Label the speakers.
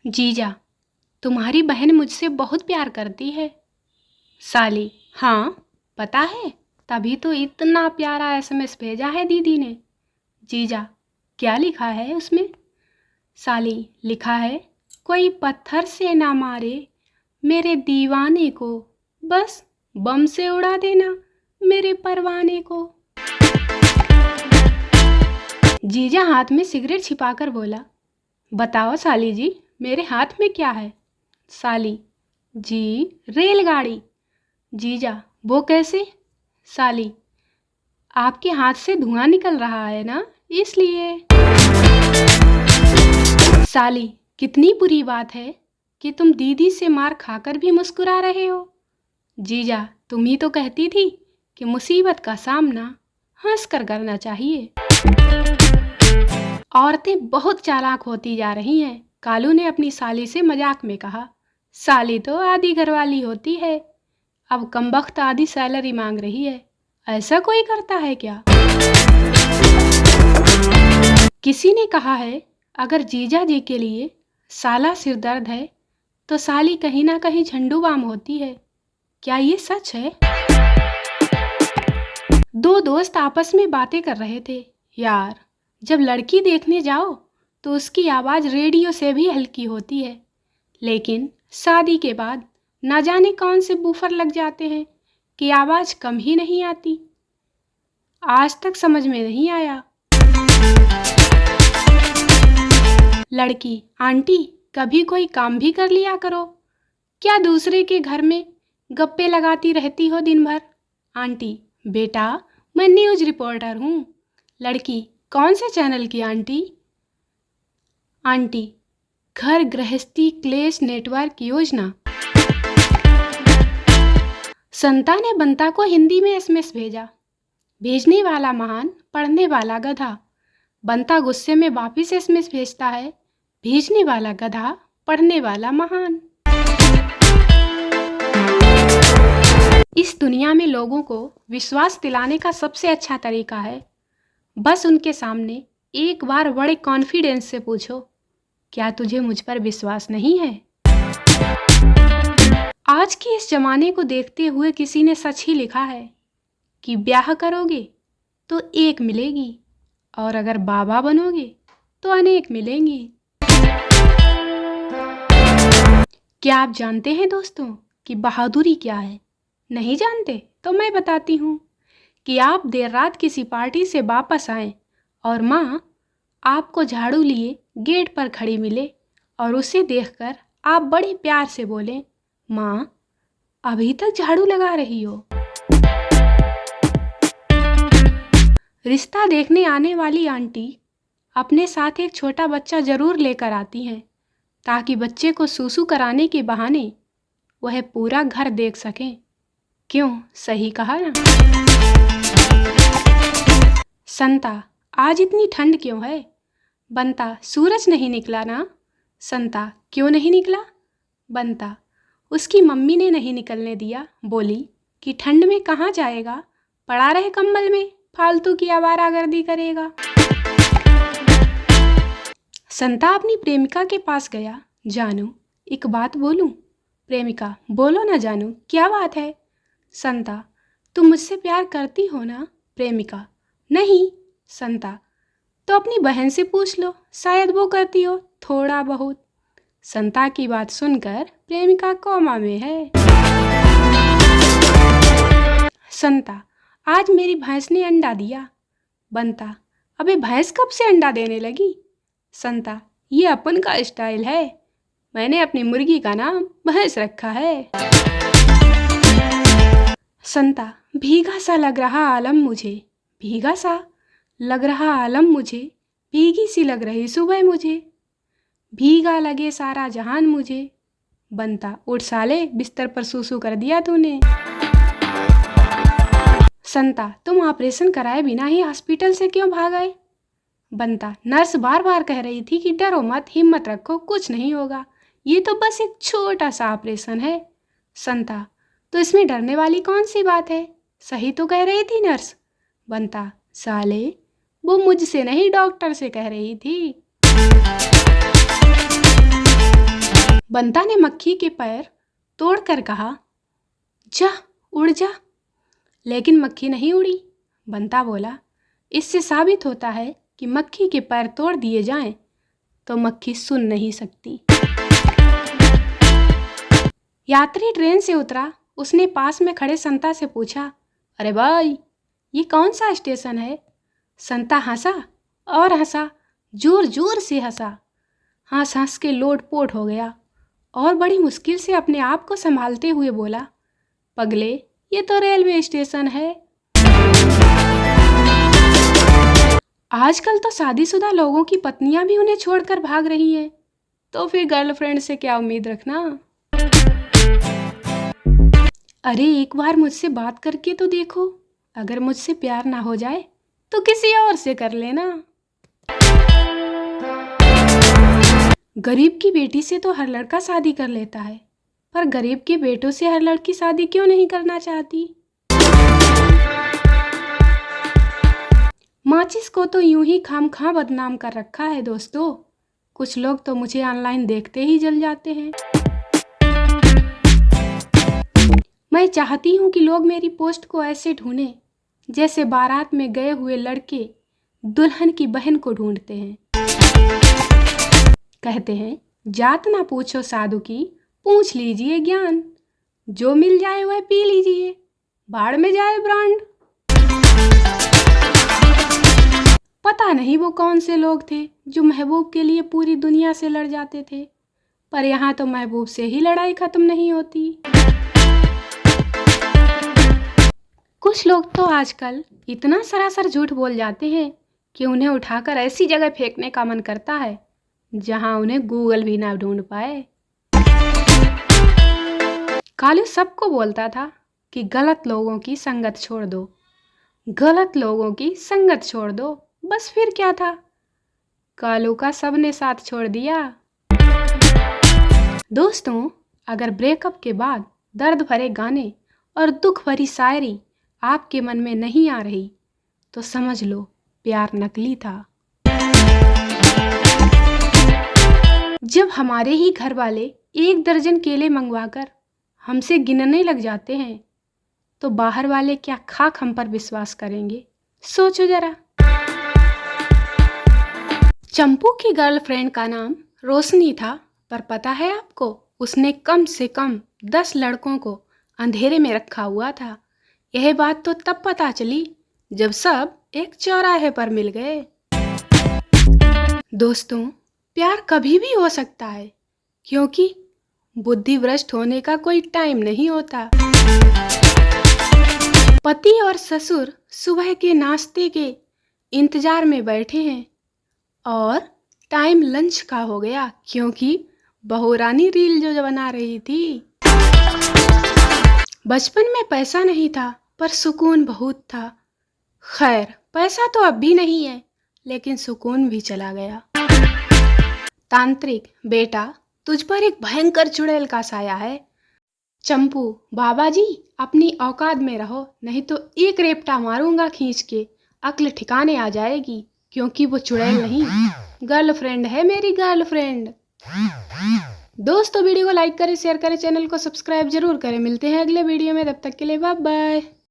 Speaker 1: जीजा, तुम्हारी बहन मुझसे बहुत प्यार करती है। साली, हाँ पता है, तभी तो इतना प्यारा एसएमएस भेजा है दीदी ने। जीजा, क्या लिखा है उसमें? साली, लिखा है, कोई पत्थर से ना मारे मेरे दीवाने को, बस बम से उड़ा देना मेरे परवाने को। जीजा हाथ में सिगरेट छिपाकर बोला, बताओ साली जी, मेरे हाथ में क्या है? साली, जी रेलगाड़ी। जीजा, वो कैसे? साली, आपके हाथ से धुआं निकल रहा है ना, इसलिए। साली, कितनी बुरी बात है कि तुम दीदी से मार खाकर भी मुस्कुरा रहे हो। जीजा, तुम ही तो कहती थी कि मुसीबत का सामना हंस कर करना चाहिए। औरतें बहुत चालाक होती जा रही हैं, कालू ने अपनी साली से मजाक में कहा। साली तो आधी घरवाली होती है, अब कमबख्त आधी सैलरी मांग रही है। ऐसा कोई करता है क्या? किसी ने कहा है, अगर जीजा जी के लिए साला सिरदर्द है तो साली कहीं ना कहीं झंडू बाम होती है। क्या ये सच है? दो दोस्त आपस में बातें कर रहे थे। यार, जब लड़की देखने जाओ तो उसकी आवाज़ रेडियो से भी हल्की होती है, लेकिन शादी के बाद ना जाने कौन से बूफर लग जाते हैं कि आवाज़ कम ही नहीं आती। आज तक समझ में नहीं आया। लड़की, आंटी कभी कोई काम भी कर लिया करो, क्या दूसरे के घर में गप्पे लगाती रहती हो दिन भर? आंटी, बेटा मैं न्यूज़ रिपोर्टर हूँ। लड़की, कौन से चैनल की आंटी? आंटी, घर गृहस्थी क्लेश नेटवर्क योजना। संता ने बंता को हिंदी में एसएमएस भेजा। भेजने वाला महान, पढ़ने वाला गधा। बंता गुस्से में वापिस एसएमएस भेजता है। भेजने वाला गधा, पढ़ने वाला महान। इस दुनिया में लोगों को विश्वास दिलाने का सबसे अच्छा तरीका है, बस उनके सामने एक बार बड़े कॉन्फिडेंस से पूछो, क्या तुझे मुझ पर विश्वास नहीं है? आज के इस जमाने को देखते हुए किसी ने सच ही लिखा है कि ब्याह करोगे तो एक मिलेगी, और अगर बाबा बनोगे तो अनेक मिलेंगी। क्या आप जानते हैं दोस्तों कि बहादुरी क्या है? नहीं जानते तो मैं बताती हूँ कि आप देर रात किसी पार्टी से वापस आएं और माँ आपको झाड़ू लिए गेट पर खड़ी मिले और उसे देखकर आप बड़े प्यार से बोलें, माँ अभी तक झाड़ू लगा रही हो। रिश्ता देखने आने वाली आंटी अपने साथ एक छोटा बच्चा जरूर लेकर आती हैं, ताकि बच्चे को सूसू कराने के बहाने वह पूरा घर देख सकें। क्यों, सही कहा ना? संता, आज इतनी ठंड क्यों है? बंता, सूरज नहीं निकला ना? संता, क्यों नहीं निकला? बंता, उसकी मम्मी ने नहीं निकलने दिया, बोली कि ठंड में कहाँ जाएगा, पड़ा रहे कंबल में, फालतू की आवारागर्दी करेगा। संता अपनी प्रेमिका के पास गया। जानू, एक बात बोलूं? प्रेमिका, बोलो ना जानू, क्या बात है? संता, तुम मुझसे प्यार करती हो ना? प्रेमिका, नहीं। संता, तो अपनी बहन से पूछ लो, शायद वो करती हो थोड़ा बहुत। संता की बात सुनकर प्रेमिका कोमा में है। संता, आज मेरी भैंस ने अंडा दिया। बंता, अबे भैंस कब से अंडा देने लगी? संता, ये अपन का स्टाइल है, मैंने अपनी मुर्गी का नाम भैंस रखा है। संता, भीगा सा लग रहा आलम मुझे, भीगा सा लग रहा आलम मुझे, भीगी सी लग रही सुबह मुझे, भीगा लगे सारा जहान मुझे। बंता, उठ साले, बिस्तर पर सूसू कर दिया तूने। संता, तुम ऑपरेशन कराए बिना ही हॉस्पिटल से क्यों भाग आए? बंता, नर्स बार बार कह रही थी कि डरो मत, हिम्मत रखो, कुछ नहीं होगा, ये तो बस एक छोटा सा ऑपरेशन है। संता, तो इसमें डरने वाली कौन सी बात है, सही तो कह रही थी नर्स। बंता, साले वो मुझसे नहीं डॉक्टर से कह रही थी। बंता ने मक्खी के पैर तोड़कर कहा, जा उड़ जा। लेकिन मक्खी नहीं उड़ी। बंता बोला, इससे साबित होता है कि मक्खी के पैर तोड़ दिए जाएं तो मक्खी सुन नहीं सकती। यात्री ट्रेन से उतरा। उसने पास में खड़े संता से पूछा, अरे भाई, ये कौन सा स्टेशन है? संता हंसा और हंसा, जोर जोर से हंसा। हंस हंस के लोटपोट हो गया और बड़ी मुश्किल से अपने आप को संभालते हुए बोला, पगले, ये तो रेलवे स्टेशन है। आजकल तो शादीशुदा लोगों की पत्नियां भी उन्हें छोड़कर भाग रही हैं, तो फिर गर्लफ्रेंड से क्या उम्मीद रखना। अरे एक बार मुझसे बात करके तो देखो, अगर मुझसे प्यार ना हो जाए तो किसी और से कर लेना। गरीब की बेटी से तो हर लड़का शादी कर लेता है, पर गरीब के बेटों से हर लड़की शादी क्यों नहीं करना चाहती? माचिस को तो यूं ही खामखा बदनाम कर रखा है दोस्तों। कुछ लोग तो मुझे ऑनलाइन देखते ही जल जाते हैं। मैं चाहती हूँ कि लोग मेरी पोस्ट को ऐसे ढूंढें जैसे बारात में गए हुए लड़के दुल्हन की बहन को ढूंढते हैं। कहते हैं, जात ना पूछो साधु की, पूछ लीजिए ज्ञान। जो मिल जाए वह पी लीजिए, बाढ़ में जाए ब्रांड। पता नहीं वो कौन से लोग थे जो महबूब के लिए पूरी दुनिया से लड़ जाते थे, पर यहाँ तो महबूब से ही लड़ाई खत्म नहीं होती। कुछ लोग तो आजकल इतना सरासर झूठ बोल जाते हैं कि उन्हें उठाकर ऐसी जगह फेंकने का मन करता है जहां उन्हें गूगल भी ना ढूंढ पाए। कालू सबको बोलता था कि गलत लोगों की संगत छोड़ दो, गलत लोगों की संगत छोड़ दो। बस फिर क्या था, कालू का सबने साथ छोड़ दिया। दोस्तों, अगर ब्रेकअप के बाद दर्द भरे गाने और दुख भरी शायरी आपके मन में नहीं आ रही तो समझ लो प्यार नकली था। जब हमारे ही घर वाले 1 दर्जन केले मंगवाकर हमसे गिनने लग जाते हैं तो बाहर वाले क्या खाक हम पर विश्वास करेंगे? सोचो जरा। चंपू की गर्लफ्रेंड का नाम रोशनी था, पर पता है आपको, उसने कम से कम 10 लड़कों को अंधेरे में रखा हुआ था। यह बात तो तब पता चली जब सब एक चौराहे पर मिल गए। दोस्तों, प्यार कभी भी हो सकता है, क्योंकि बुद्धि भ्रष्ट होने का कोई टाइम नहीं होता। पति और ससुर सुबह के नाश्ते के इंतजार में बैठे हैं और टाइम लंच का हो गया, क्योंकि बहू रानी रील जो बना रही थी। बचपन में पैसा नहीं था पर सुकून बहुत था। खैर, पैसा तो अब भी नहीं है, लेकिन सुकून भी चला गया। तांत्रिक, बेटा, तुझ पर एक भयंकर चुड़ैल का साया है। चंपू, बाबा जी, अपनी औकात में रहो, नहीं तो एक रेपटा मारूंगा खींच के, अक्ल ठिकाने आ जाएगी। क्योंकि वो चुड़ैल नहीं, गर्लफ्रेंड है मेरी, गर्लफ्रेंड। दोस्तों, वीडियो को लाइक करें, शेयर करें, चैनल को सब्सक्राइब जरूर करें। मिलते हैं अगले वीडियो में, तब तक के लिए बाय बाय।